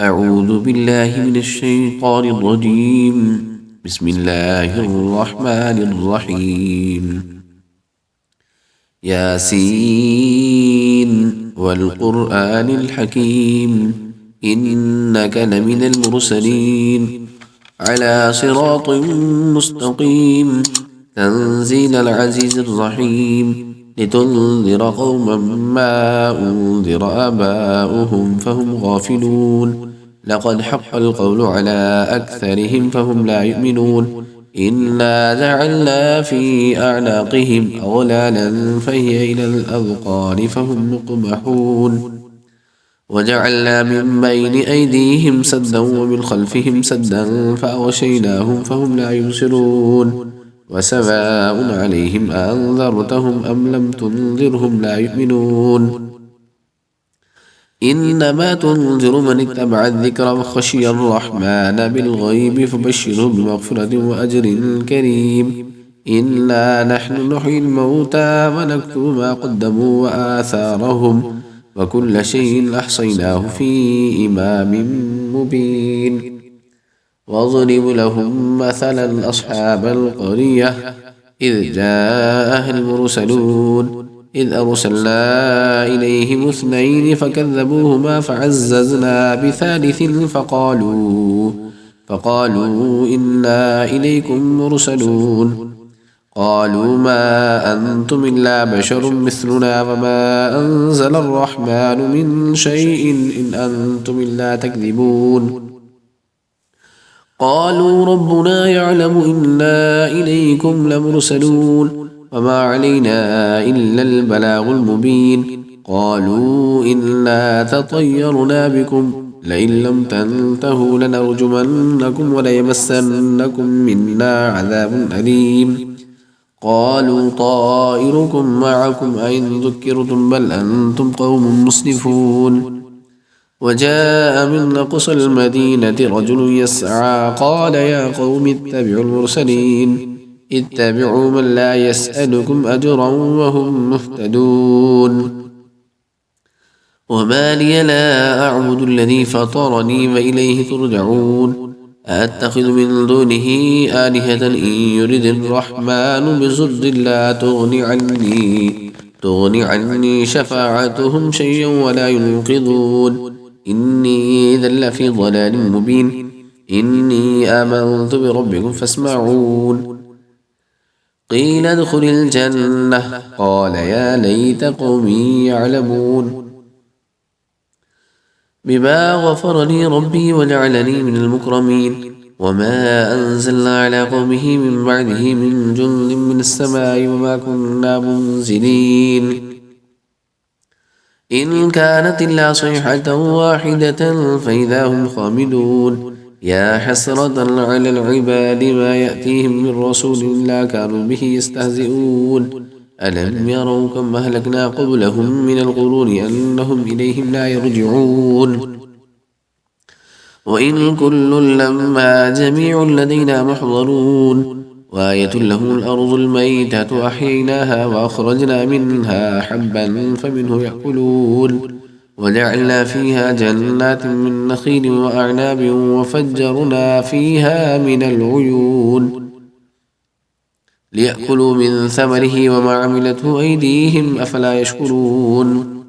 أعوذ بالله من الشيطان الرجيم. بسم الله الرحمن الرحيم. ياسين والقرآن الحكيم إنك لمن المرسلين على صراط مستقيم تنزيل العزيز الرحيم لتنذر قوما ما أنذر آباؤهم فهم غافلون لقد حق القول على أكثرهم فهم لا يؤمنون إنا جعلنا في أعناقهم أغلالا فهي إلى الأذقان فهم مقمحون وجعلنا من بين أيديهم سدا ومن خلفهم سدا فأغشيناهم فهم لا يبصرون وسواء عليهم أنذرتهم أم لم تنذرهم لا يؤمنون إنما تنذر من اتبع الذكر وخشي الرحمن بالغيب فبشره بمغفرة وأجر كريم إنا نحن نحيي الموتى ونكتب ما قدموا وآثارهم وكل شيء أحصيناه في إمام مبين واضرب لهم مثلا أصحاب القرية إذ جاءها المرسلون إذ أرسلنا إليهم اثنين فكذبوهما فعززنا بثالث فقالوا إنا إليكم مرسلون قالوا ما أنتم إلا بشر مثلنا وما أنزل الرحمن من شيء إن أنتم إلا تكذبون قالوا ربنا يعلم إنا إليكم لمرسلون وما علينا إلا البلاغ المبين قالوا إنا تطيرنا بكم لئن لم تنتهوا لنرجمنكم وليمسنكم منا عذاب أليم قالوا طائركم معكم أئن ذكرتم بل أنتم قوم مسرفون وجاء من أقصى المدينة رجل يسعى قال يا قوم اتبعوا المرسلين اتبعوا من لا يسألكم أجرا وهم مهتدون وما لي لا أعبد الذي فطرني وإليه ترجعون أتخذ من دونه آلهة إن يرد الرحمن بضر لا تغني عني شفاعتهم شيئا ولا ينقذون إني إذا لفي ضلال مبين إني آمنت بربكم فاسمعون قيل ادخل الجنة قال يا ليت قومي يعلمون بما غفر لي ربي وجعلني من المكرمين وما أنزلنا على قومه من بعده من جند من السماء وما كنا منزلين إن كانت إلا صيحة واحدة فإذا هم خامدون يا حسرة على العباد ما يأتيهم من رسول إلا كانوا به يستهزئون ألم يروا كم أهلكنا قبلهم من القرون أنهم إليهم لا يرجعون وإن كل لما جميع لدينا محضرون وآية لهم الأرض الميتة أحييناها وأخرجنا منها حبا فمنه يأكلون وجعلنا فيها جنات من نخيل وأعناب وفجرنا فيها من العيون ليأكلوا من ثمره وما عملته أيديهم أفلا يشكرون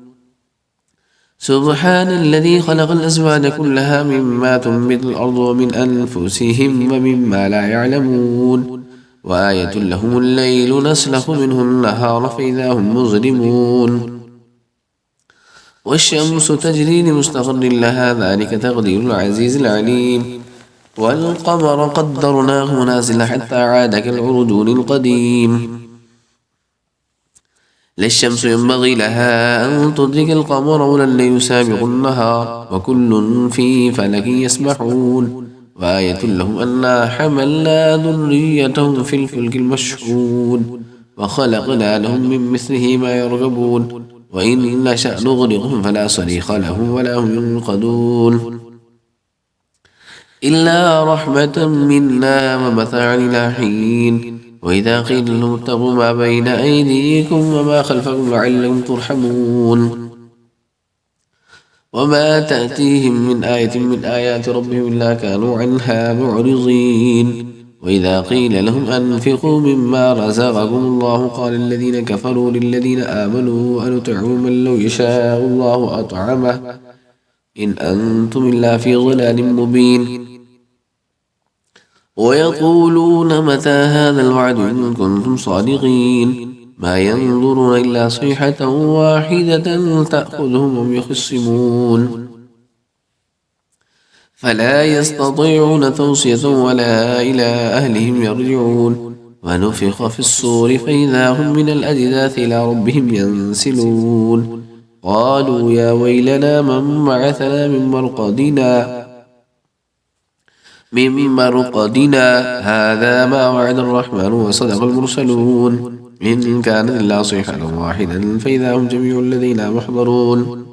سبحان الذي خلق الأزواج كلها مما تنبت الأرض ومن أنفسهم ومما لا يعلمون وآية لهم الليل نسلخ منه النهار فإذا هم مظلمون والشمس تجري لمستقر لها ذلك تقدير العزيز العليم والقمر قدرناه منازل حتى عاد كالعرجون القديم لا الشمس ينبغي لها أن تدرك القمر ولا الليل سابق النهار وكل في فلك يسبحون وآية لهم أنا حملنا ذريتهم في الفلك المشحون وخلقنا لهم من مثله ما يرغبون وإن نشأ نغرقهم فلا صريخ لهم ولا هم ينقذون إلا رحمة منا ومتاعا إلى حين وإذا قيل لهم اتقوا ما بين أيديكم وما خلفكم لعلكم ترحمون وما تأتيهم من آية من آيات ربهم إلا كانوا عنها معرضين وإذا قيل لهم أنفقوا مما رزقكم الله قال الذين كفروا للذين آمنوا أنطعم من لو يشاء الله أطعمه إن أنتم إلا في ضلال مبين ويقولون متى هذا الوعد إن كنتم صادقين ما ينظرون إلا صيحة واحدة تأخذهم وهم يخصمون فلا يستطيعون توصية ولا إلى أهلهم يرجعون ونفخ في الصور فإذا هم من الأجداث إلى ربهم ينسلون قالوا يا ويلنا من بعثنا من مرقدنا هذا ما وعد الرحمن وصدق المرسلون إن كان إلا صيحة واحدة فإذا هم جميع الذين محضرون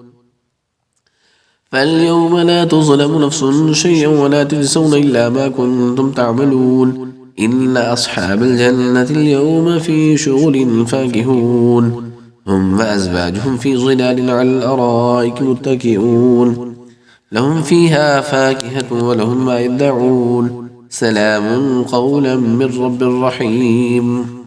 فاليوم لا تظلم نفس شيئا ولا تجزون إلا ما كنتم تعملون إن أصحاب الجنة اليوم في شغل فاكهون هم وأزواجهم في ظلال على الأرائك متكئون لهم فيها فاكهة ولهم ما يدعون سلام قولا من رب رحيم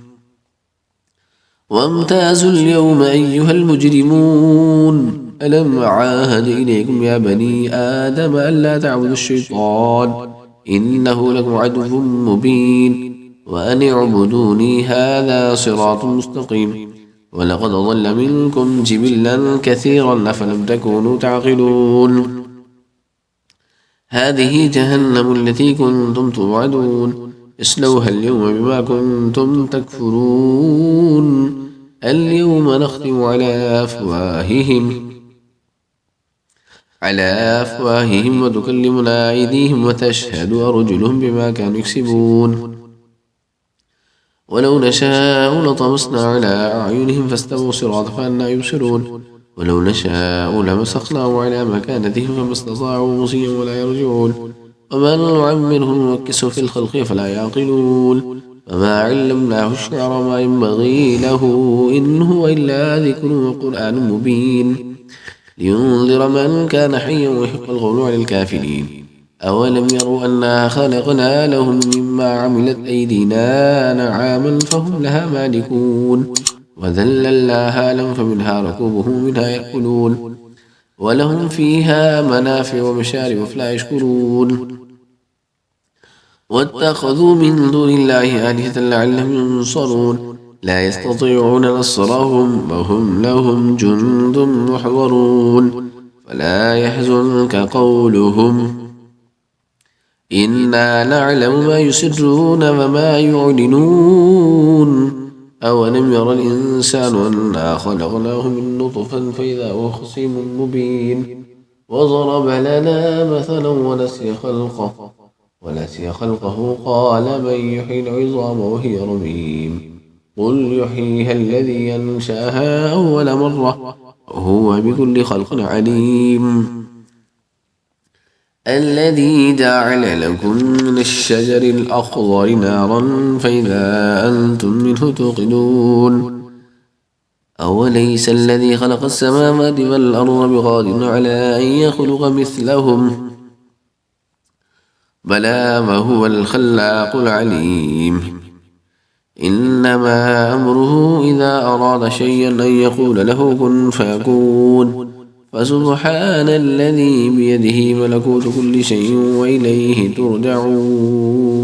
وامتازوا اليوم أيها المجرمون ألم عاهد إليكم يا بني آدم ألا تعبدوا الشيطان إنه لكم عدو مبين وأن اعبدوني هذا صراط مستقيم ولقد ضل منكم جبلا كثيرا أفلم تكونوا تعقلون هذه جهنم التي كنتم توعدون اصلوها اليوم بما كنتم تكفرون اليوم نختم على أفواههم وتكلمنا أيديهم وتشهد أرجلهم بما كانوا يكسبون ولو نشاء لطمسنا على أعينهم فاستبقوا الصراط فأنى يبصرون ولو نشاء لمسخناهم على مكانتهم فما استطاعوا مصيا ولا يرجعون وما نعمرهم ننكسه في الخلق فلا يعقلون وما علمناه الشعر ما ينبغي له إن هو إلا ذكر وقرآن مبين لينذر من كان حيا ويحق القول على الكافرين أولم يروا أنا خلقنا لهم مما عملت أيدينا نعاما فهم لها مالكون وذللناها لهم فمنها ركوبهم منها يأكلون ولهم فيها منافع ومشارب فلا يشكرون واتخذوا من دون الله آلهة لعلهم ينصرون لا يستطيعون نصرهم وهم لهم جند محضرون فلا يحزنك قولهم إنا نعلم ما يسرون وما يعلنون أولم ير الإنسان أنا خلقناه من نطفة فإذا هو خصيم مبين وضرب لنا مثلا ونسي خلقه قال من يحيي العظام وهي رميم قل يحييها الذي أنشأها أول مرة وهو بكل خلق عليم الذي جعل لكم من الشجر الأخضر نارا فإذا أنتم منه توقدون أوليس الذي خلق السماوات والأرض بقادر على أن يخلق مثلهم بلى وهو الخلاق العليم إنما أمره إذا أراد شيئا أن يقول له كن فيكون فسبحان الذي بيده ملكوت كل شيء وإليه ترجعون